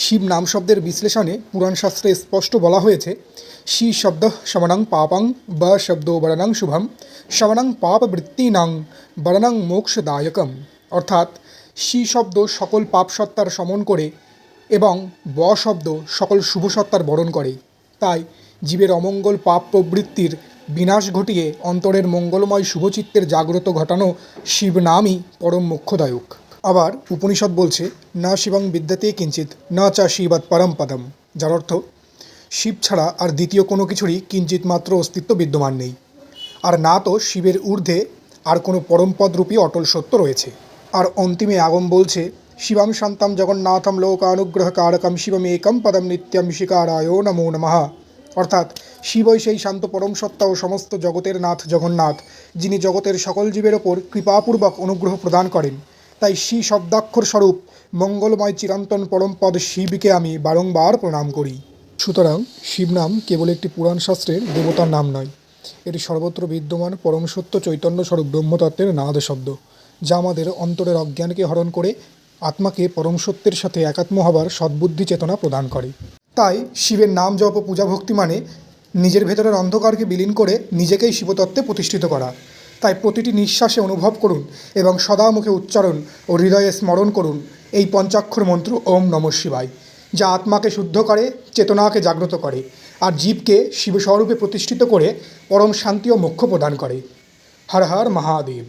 শিব নাম শব্দের বিশ্লেষণে পুরাণ শাস্ত্রে স্পষ্ট বলা হয়েছে, শি শব্দ শমনং পাপং, ব শব্দ বরণং শুভম, শমনং পাপবৃত্তিনাং বরণং মোক্ষদায়কম। অর্থাৎ শি শব্দ সকল পাপ সত্তার শমন করে এবং ব শব্দ সকল শুভ সত্তার বরণ করে। তাই জীবের অমঙ্গল পাপ প্রবৃত্তির বিনাশ ঘটিয়ে অন্তরের মঙ্গলময় শুভচিত্তের জাগ্রত ঘটানো শিব নামই পরম মোক্ষদায়ক। আবার উপনিষদ বলছে, না শিবং বিদ্যতে কিঞ্চিত না চা শিবাৎ পরম পদম, যার অর্থ শিব ছাড়া আর দ্বিতীয় কোনো কিছুরই কিঞ্চিত মাত্র অস্তিত্ব বিদ্যমান নেই, আর না তো শিবের ঊর্ধ্বে আর কোনো পরমপদরূপী অটল সত্য রয়েছে। আর অন্তিমে আগম বলছে, শিবম শান্তম জগন্নাথম লোকানুগ্রহ কারকম শিবম একম পদম নিত্যম শিকারায় নমো নমঃ। অর্থাৎ শিবই সেই শান্ত পরম সত্তা ও সমস্ত জগতের নাথ জগন্নাথ, যিনি জগতের সকল জীবের ওপর কৃপাপূর্বক অনুগ্রহ প্রদান করেন। তাই শি শব্দাক্ষর স্বরূপ মঙ্গলময় চিরন্তন পরমপদ শিবকে আমি বারংবার প্রণাম করি। সুতরাং শিব নাম কেবল একটি পুরাণ শাস্ত্রের দেবতার নাম নয়, এটি সর্বত্র বিদ্যমান পরম সত্য চৈতন্য স্বরূপ ব্রহ্মতত্ত্বের নাদ শব্দ, যা আমাদের অন্তরের অজ্ঞানকে হরণ করে আত্মাকে পরম সত্যের সাথে একাত্ম হবার সদ্বুদ্ধি চেতনা প্রদান করে। তাই শিবের নাম জপ ও পূজা ভক্তি মানে নিজের ভেতরের অন্ধকারকে বিলীন করে নিজেকেই শিবতত্ত্বে প্রতিষ্ঠিত করা। তাই প্রতিটি নিঃশ্বাসে অনুভব করুন এবং সদা মুখে উচ্চারণ ও হৃদয়ে স্মরণ করুন এই পঞ্চাক্ষর মন্ত্র ওম নমঃ শিবায়, যা আত্মাকে শুদ্ধ করে, চেতনাকে জাগ্রত করে আর জীবকে শিবস্বরূপে প্রতিষ্ঠিত করে পরম শান্তি ও মোক্ষ প্রদান করে। হর হর মহাদেব।